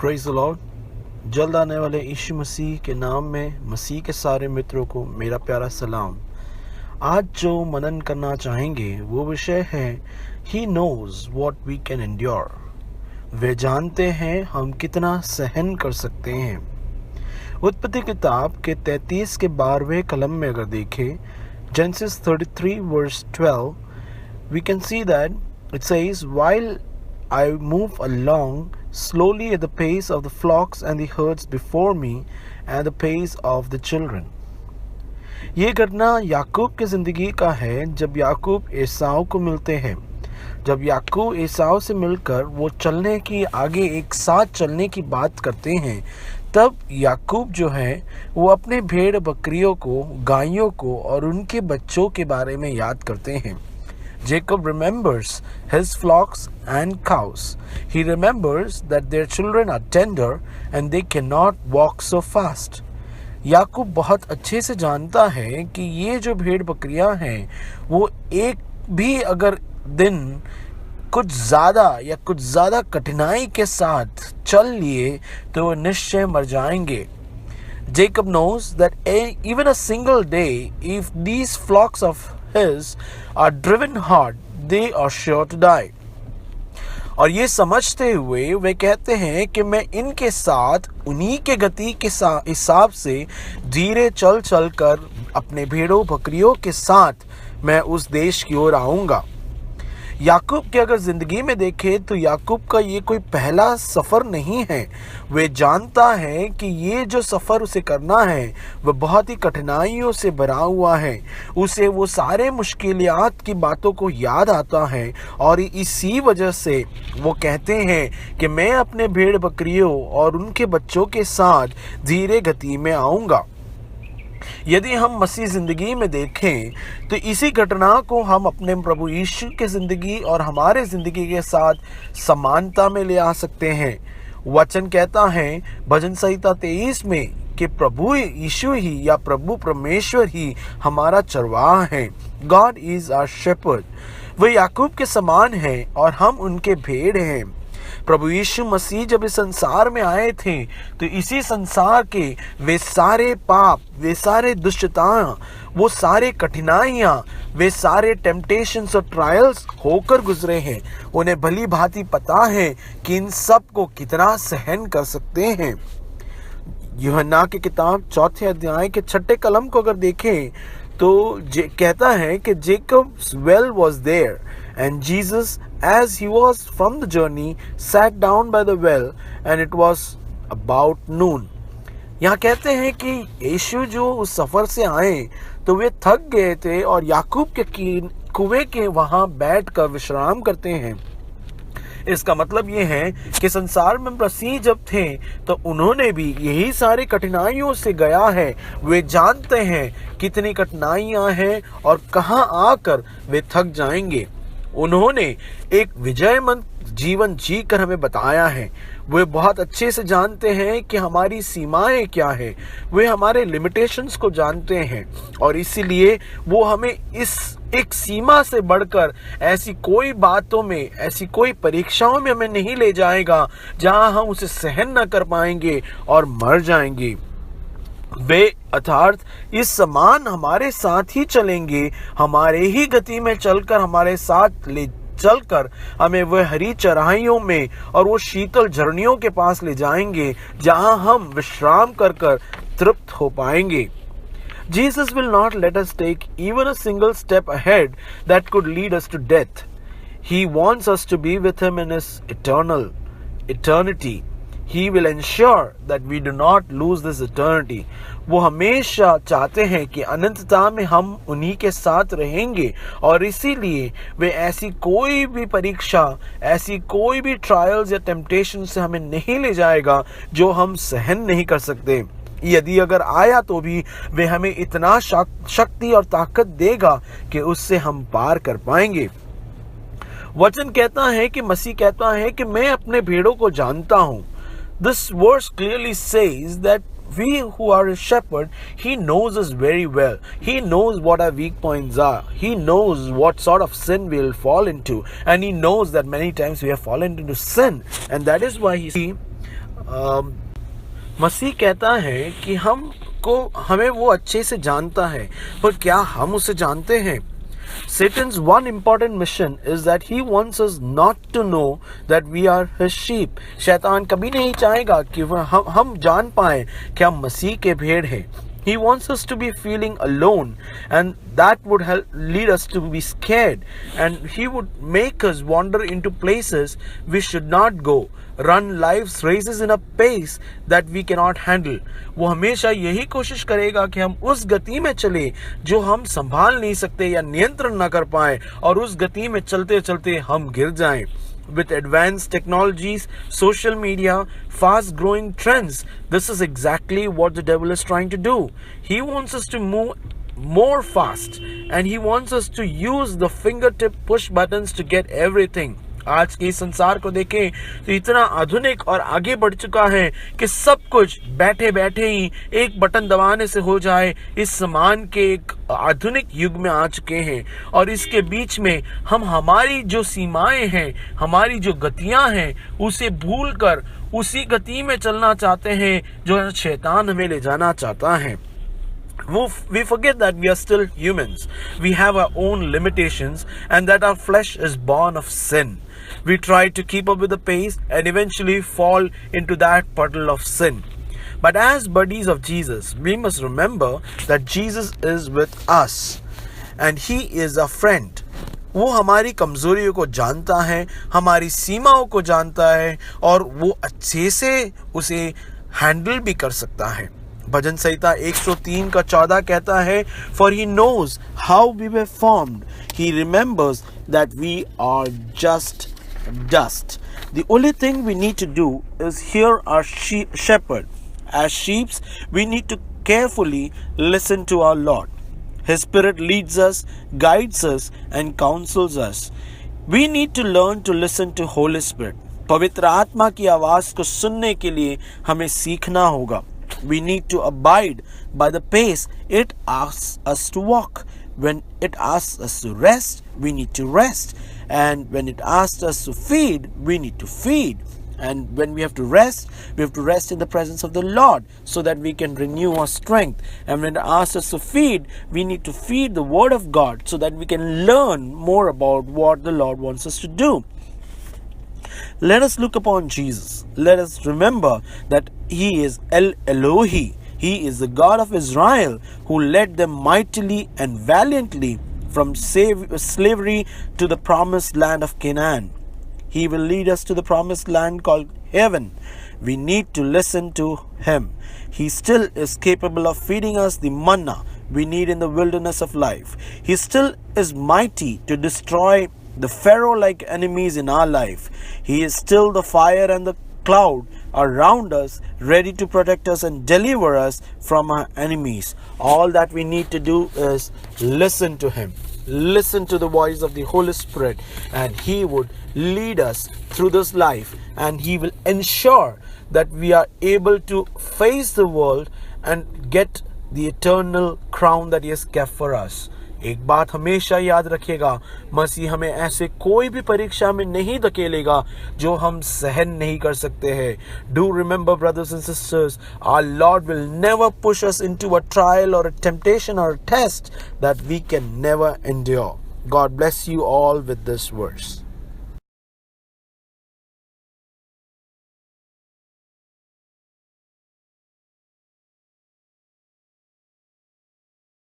Praise the Lord. जल्द आने वाले यीशु मसीह के नाम में मसीह के सारे मित्रों को मेरा प्यारा सलाम। आज जो मनन करना चाहेंगे वो विषय है he knows what we can endure. वे जानते हैं हम कितना सहन कर सकते हैं। उत्पत्ति किताब के 33 के 12वें कलम में अगर देखें, Genesis 33 verse 12, we can see that it says, while I move along slowly at the pace of the flocks and the herds before me and the pace of the children. ये घटना याकूब की ज़िंदगी का है जब याकूब एसाव को मिलते हैं। जब याकूब एसाव से मिलकर वो चलने की आगे एक साथ चलने की बात करते हैं, तब याकूब जो है वो अपने भेड़ बकरियों को, गायों को और उनके बच्चों के बारे में याद करते हैं। Jacob remembers his flocks and cows. He remembers that their children are tender and they cannot walk so fast. याकूब बहुत अच्छे से जानता है कि ये जो भेड़ बकरियां हैं वो एक भी अगर दिन कुछ ज़्यादा कठिनाई के साथ चल लिए तो वो निश्चय मर जाएंगे। Jacob knows that even a single day, if these flocks of his are driven hard, they are sure to die. और ये समझते हुए वे कहते हैं कि मैं इनके साथ उन्हीं के गति के हिसाब से धीरे चल कर अपने भेड़ों बकरियों के साथ मैं उस देश की ओर आऊँगा। याकूब की अगर ज़िंदगी में देखें तो याकूब का ये कोई पहला सफ़र नहीं है। वे जानता है कि ये जो सफ़र उसे करना है वह बहुत ही कठिनाइयों से भरा हुआ है। उसे वो सारे मुश्किलात की बातों को याद आता है और इसी वजह से वो कहते हैं कि मैं अपने भेड़ बकरियों और उनके बच्चों के साथ धीरे गति में आऊँगा। यदि हम मसीह ज़िंदगी में देखें तो इसी घटना को हम अपने प्रभु यीशु के ज़िंदगी और हमारे ज़िंदगी के साथ समानता में ले आ सकते हैं। वचन कहता है भजन संहिता 23 में कि प्रभु यीशु ही या प्रभु परमेश्वर ही हमारा चरवाहा है। God is our shepherd. वह याकूब के समान है और हम उनके भेड़ हैं। प्रभु यीशु मसीह जब इस संसार में आए थे तो इसी संसार के वे सारे पाप, वे सारे दुष्टताएं, वो सारे कठिनाइयाँ, वे सारे टेम्पटेशंस और ट्रायल्स होकर गुजरे हैं। उन्हें भली भांति पता है कि इन सब को कितना सहन कर सकते हैं। यूहन्ना की किताब 4 अध्याय के 6 कलम को अगर देखें तो कहता है कि Jacob's well was there and Jesus, as he was from the journey, sat down by the well and it was about noon. यहाँ कहते हैं कि यीशु जो उस सफ़र से आए तो वे थक गए थे और याकूब के कुएं के वहाँ बैठकर विश्राम करते हैं। इसका मतलब ये है कि संसार में मसीह जब थे तो उन्होंने भी यही सारी कठिनाइयों से गया है। वे जानते हैं कितनी कठिनाइयाँ हैं और कहाँ आकर वे थक जाएंगे। उन्होंने एक विजयमंत जीवन जी कर हमें बताया है। वे बहुत अच्छे से जानते हैं कि हमारी सीमाएं क्या है। वे हमारे लिमिटेशंस को जानते हैं और इसीलिए वो हमें इस एक सीमा से बढ़कर ऐसी कोई बातों में, ऐसी कोई परीक्षाओं में हमें नहीं ले जाएगा जहां हम उसे सहन न कर पाएंगे और मर जाएंगे। वे अर्थात इस समान हमारे साथ ही चलेंगे, हमारे ही गति में चलकर हमारे साथ ले चलकर हमें वह हरी चराइयों में और वो शीतल झरनियों के पास ले जाएंगे जहां हम विश्राम कर तृप्त हो पाएंगे। Jesus will not let us take even a single step ahead that could lead us to death. He wants us to be with him in his eternity. He will ensure that we do not lose this eternity. वो हमेशा चाहते हैं कि अनंतता में हम उन्हीं के साथ रहेंगे और इसीलिए वे ऐसी कोई भी परीक्षा, ऐसी कोई भी ट्रायल्स या टेम्पटेशन से हमें नहीं ले जाएगा जो हम सहन नहीं कर सकते। यदि अगर आया तो भी वे हमें इतना शक्ति और ताकत देगा कि उससे हम पार कर पाएंगे। वचन कहता है कि मसीह कहता है कि मैं अपने भेड़ों को जानता हूँ। This verse clearly says that we who are a shepherd, he knows us very well. He knows what our weak points are. He knows what sort of sin we will fall into. And he knows that many times we have fallen into sin. And that is why he मसीह कहता है कि हमें वो अच्छे से जानता है, पर क्या हम उसे जानते हैं? Satan's one important mission is that he wants us not to know that we are his sheep. शैतान कभी नहीं चाहेगा कि हम जान पाए कि हम मसीह के भेड़ हैं. He wants us to be feeling alone, and that would lead us to be scared, and he would make us wander into places we should not go, run life's races in a pace that we cannot handle. वो हमेशा यही कोशिश करेगा कि हम उस गति में चले जो हम संभाल नहीं सकते या नियंत्रण न कर पाए, और उस गति में चलते चलते हम गिर जाएं. With advanced technologies, social media, fast-growing trends, this is exactly what the devil is trying to do. He wants us to move more fast, and he wants us to use the fingertip push buttons to get everything. आज के संसार को देखें तो इतना आधुनिक और आगे बढ़ चुका है कि सब कुछ बैठे बैठे ही एक बटन दबाने से हो जाए. इस समान के एक आधुनिक युग में आ चुके हैं, और इसके बीच में हम हमारी जो सीमाएं हैं, हमारी जो गतियां हैं, उसे भूलकर उसी गति में चलना चाहते हैं जो शैतान हमें ले जाना चाहता है. We forget that we are still humans. We have our own limitations, and that our flesh is born of sin. We try to keep up with the pace and eventually fall into that puddle of sin. But as buddies of Jesus, we must remember that Jesus is with us, and he is a friend. वो हमारी कमजोरियों को जानता है, हमारी सीमाओं को जानता है, और वो अच्छे से उसे हैंडल भी कर सकता है. भजन संहिता 103 का 14 कहता है, For he knows how we were formed. He remembers that we are just dust. The only thing we need to do is hear our shepherd. As sheep, we need to carefully listen to our Lord. His Spirit leads us, guides us, and counsels us. We need to learn to listen to Holy Spirit. पवित्र आत्मा की आवाज को सुनने के लिए हमें सीखना होगा. We need to abide by the pace it asks us to walk. When it asks us to rest, we need to rest. And when it asks us to feed, we need to feed. And when we have to rest in the presence of the Lord so that we can renew our strength. And when it asks us to feed, we need to feed the Word of God so that we can learn more about what the Lord wants us to do. Let us look upon Jesus. Let us remember that He is El Elohi. He is the God of Israel who led them mightily and valiantly from slavery to the promised land of Canaan. He will lead us to the promised land called heaven. We need to listen to Him. He still is capable of feeding us the manna we need in the wilderness of life. He still is mighty to destroy the Pharaoh-like enemies in our life. He is still the fire and the cloud around us, ready to protect us and deliver us from our enemies. All that we need to do is listen to Him. Listen to the voice of the Holy Spirit, and He would lead us through this life, and He will ensure that we are able to face the world and get the eternal crown that He has kept for us. एक बात हमेशा याद रखिएगा, मसीह हमें ऐसे कोई भी परीक्षा में नहीं धकेलेगा जो हम सहन नहीं कर सकते हैं. Do remember, brothers and sisters, our Lord will never push us into a trial or a temptation or a test that we can never endure. God bless you all with this verse.